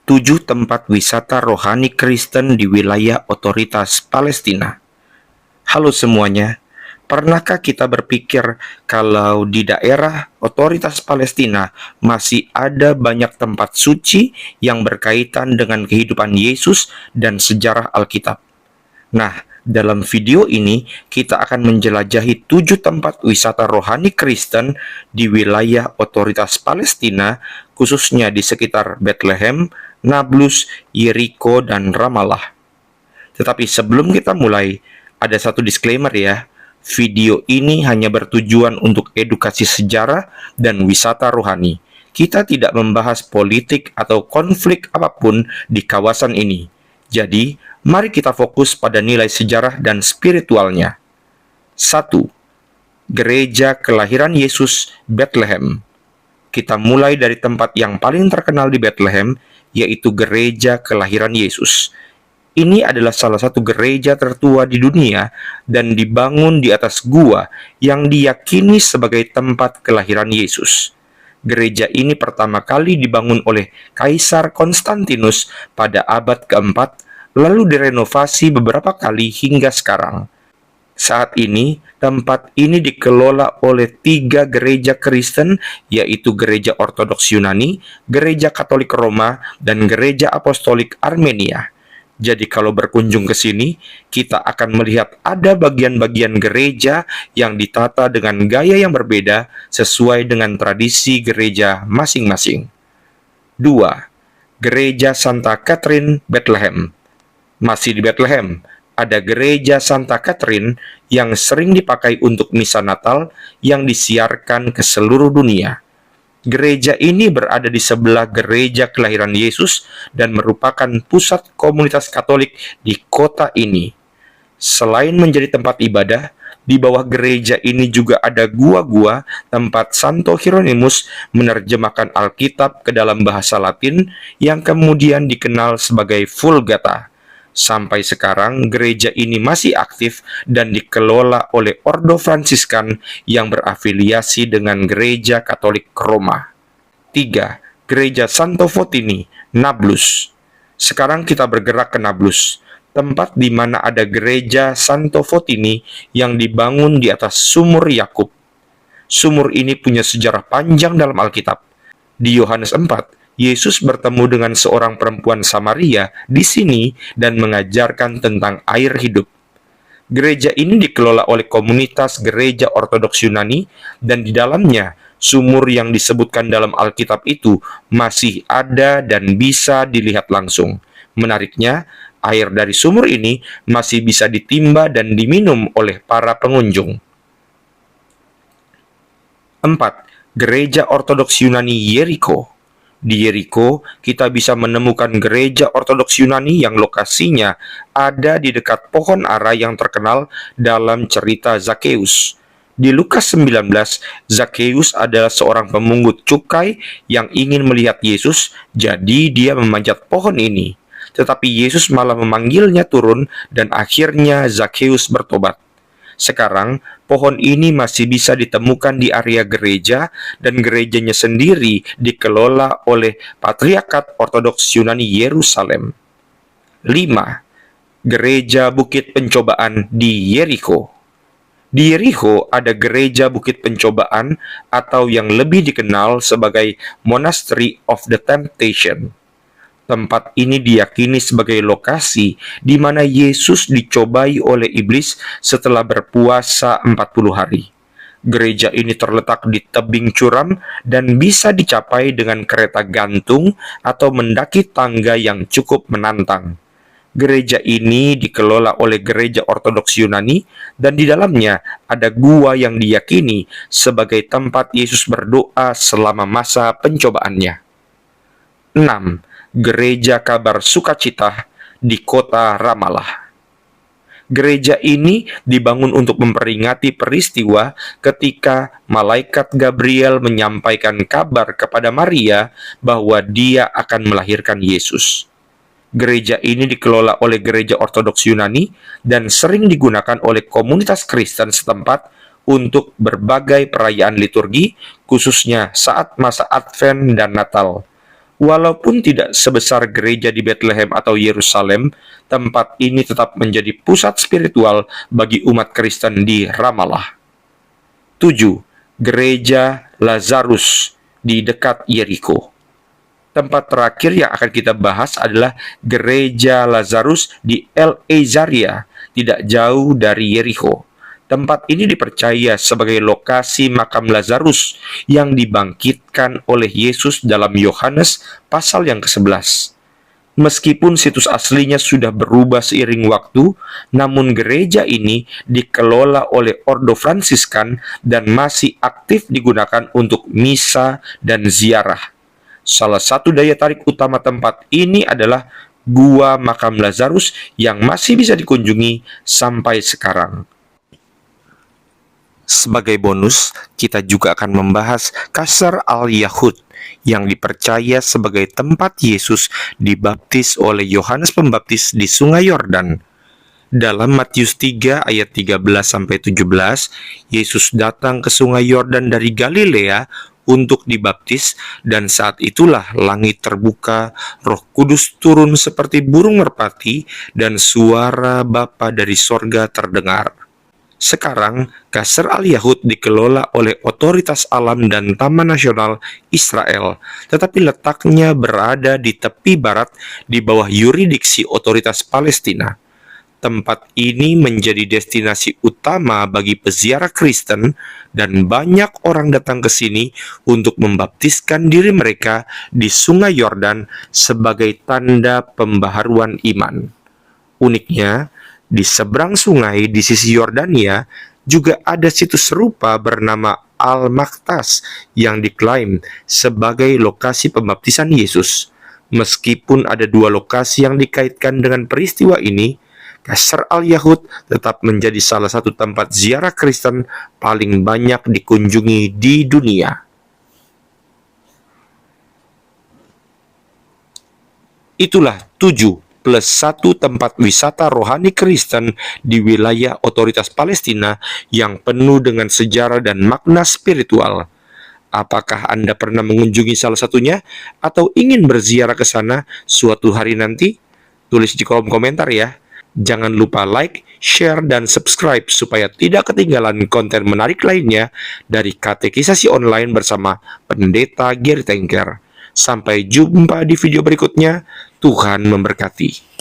7 tempat wisata rohani Kristen di wilayah otoritas Palestina. Halo semuanya, pernahkah kita berpikir kalau di daerah otoritas Palestina masih ada banyak tempat suci yang berkaitan dengan kehidupan Yesus dan sejarah Alkitab? Nah, dalam video ini kita akan menjelajahi 7 tempat wisata rohani Kristen di wilayah otoritas Palestina, khususnya di sekitar Bethlehem, Nablus, Yeriko, dan Ramallah. Tetapi sebelum kita mulai, ada satu disclaimer ya. Video ini hanya bertujuan untuk edukasi sejarah dan wisata rohani. Kita tidak membahas politik atau konflik apapun di kawasan ini. Jadi, mari kita fokus pada nilai sejarah dan spiritualnya. 1. Gereja Kelahiran Yesus, Bethlehem. Kita mulai dari tempat yang paling terkenal di Bethlehem, yaitu Gereja Kelahiran Yesus. Ini adalah salah satu gereja tertua di dunia dan dibangun di atas gua yang diyakini sebagai tempat kelahiran Yesus. Gereja ini pertama kali dibangun oleh Kaisar Konstantinus pada abad keempat, lalu direnovasi beberapa kali hingga sekarang. Saat ini, tempat ini dikelola oleh 3 gereja Kristen, yaitu Gereja Ortodoks Yunani, Gereja Katolik Roma, dan Gereja Apostolik Armenia. Jadi kalau berkunjung ke sini, kita akan melihat ada bagian-bagian gereja yang ditata dengan gaya yang berbeda sesuai dengan tradisi gereja masing-masing. 2. Gereja Santa Catherine, Bethlehem. Masih di Bethlehem, ada Gereja Santa Catherine yang sering dipakai untuk misa Natal yang disiarkan ke seluruh dunia. Gereja ini berada di sebelah Gereja Kelahiran Yesus dan merupakan pusat komunitas Katolik di kota ini. Selain menjadi tempat ibadah, di bawah gereja ini juga ada gua-gua tempat Santo Hieronymus menerjemahkan Alkitab ke dalam bahasa Latin yang kemudian dikenal sebagai Vulgata. Sampai sekarang, gereja ini masih aktif dan dikelola oleh Ordo Fransiskan yang berafiliasi dengan Gereja Katolik Roma. 3. Gereja Santo Fotini, Nablus. Sekarang kita bergerak ke Nablus, tempat di mana ada Gereja Santo Fotini yang dibangun di atas sumur Yakub. Sumur ini punya sejarah panjang dalam Alkitab. Di Yohanes 4, Yesus bertemu dengan seorang perempuan Samaria di sini dan mengajarkan tentang air hidup. Gereja ini dikelola oleh komunitas Gereja Ortodoks Yunani dan di dalamnya sumur yang disebutkan dalam Alkitab itu masih ada dan bisa dilihat langsung. Menariknya, air dari sumur ini masih bisa ditimba dan diminum oleh para pengunjung. 4. Gereja Ortodoks Yunani Yeriko. Di Yeriko, kita bisa menemukan gereja Ortodoks Yunani yang lokasinya ada di dekat pohon ara yang terkenal dalam cerita Zakheus. Di Lukas 19, Zakheus adalah seorang pemungut cukai yang ingin melihat Yesus, jadi dia memanjat pohon ini. Tetapi Yesus malah memanggilnya turun dan akhirnya Zakheus bertobat. Sekarang, pohon ini masih bisa ditemukan di area gereja dan gerejanya sendiri dikelola oleh Patriarkat Ortodoks Yunani Yerusalem. 5. Gereja Bukit Pencobaan di Yeriko. Di Yeriko ada Gereja Bukit Pencobaan atau yang lebih dikenal sebagai Monastery of the Temptation. Tempat ini diyakini sebagai lokasi di mana Yesus dicobai oleh iblis setelah berpuasa 40 hari. Gereja ini terletak di tebing curam dan bisa dicapai dengan kereta gantung atau mendaki tangga yang cukup menantang. Gereja ini dikelola oleh Gereja Ortodoks Yunani dan di dalamnya ada gua yang diyakini sebagai tempat Yesus berdoa selama masa pencobaannya. 6. Gereja Kabar Sukacita di kota Ramallah. Gereja ini dibangun untuk memperingati peristiwa ketika malaikat Gabriel menyampaikan kabar kepada Maria bahwa dia akan melahirkan Yesus. Gereja ini dikelola oleh Gereja Ortodoks Yunani dan sering digunakan oleh komunitas Kristen setempat untuk berbagai perayaan liturgi, khususnya saat masa Advent dan Natal. Walaupun tidak sebesar gereja di Bethlehem atau Yerusalem, tempat ini tetap menjadi pusat spiritual bagi umat Kristen di Ramallah. 7. Gereja Lazarus di dekat Yeriko. Tempat terakhir yang akan kita bahas adalah Gereja Lazarus di El Azaria, tidak jauh dari Yeriko. Tempat ini dipercaya sebagai lokasi makam Lazarus yang dibangkitkan oleh Yesus dalam Yohanes pasal yang ke-11. Meskipun situs aslinya sudah berubah seiring waktu, namun gereja ini dikelola oleh Ordo Fransiskan dan masih aktif digunakan untuk misa dan ziarah. Salah satu daya tarik utama tempat ini adalah gua makam Lazarus yang masih bisa dikunjungi sampai sekarang. Sebagai bonus, kita juga akan membahas Qasr al-Yahud yang dipercaya sebagai tempat Yesus dibaptis oleh Yohanes Pembaptis di Sungai Yordan. Dalam Matius 3 ayat 13-17, Yesus datang ke Sungai Yordan dari Galilea untuk dibaptis, dan saat itulah langit terbuka, Roh Kudus turun seperti burung merpati, dan suara Bapa dari sorga terdengar. Sekarang, Qasr al-Yahud dikelola oleh Otoritas Alam dan Taman Nasional Israel, tetapi letaknya berada di tepi barat di bawah yurisdiksi Otoritas Palestina. Tempat ini menjadi destinasi utama bagi peziarah Kristen, dan banyak orang datang ke sini untuk membaptiskan diri mereka di Sungai Yordan sebagai tanda pembaharuan iman. Uniknya, di seberang sungai di sisi Yordania juga ada situs serupa bernama Al-Maktas yang diklaim sebagai lokasi pembaptisan Yesus. Meskipun ada dua lokasi yang dikaitkan dengan peristiwa ini, Qasr al-Yahud tetap menjadi salah satu tempat ziarah Kristen paling banyak dikunjungi di dunia. Itulah 7 plus 1 tempat wisata rohani Kristen di wilayah Otoritas Palestina yang penuh dengan sejarah dan makna spiritual. Apakah Anda pernah mengunjungi salah satunya atau ingin berziarah ke sana suatu hari nanti? Tulis di kolom komentar ya. Jangan lupa like, share, dan subscribe supaya tidak ketinggalan konten menarik lainnya dari Katekisasi Online bersama Pendeta Gary Tengker. Sampai jumpa di video berikutnya. Tuhan memberkati.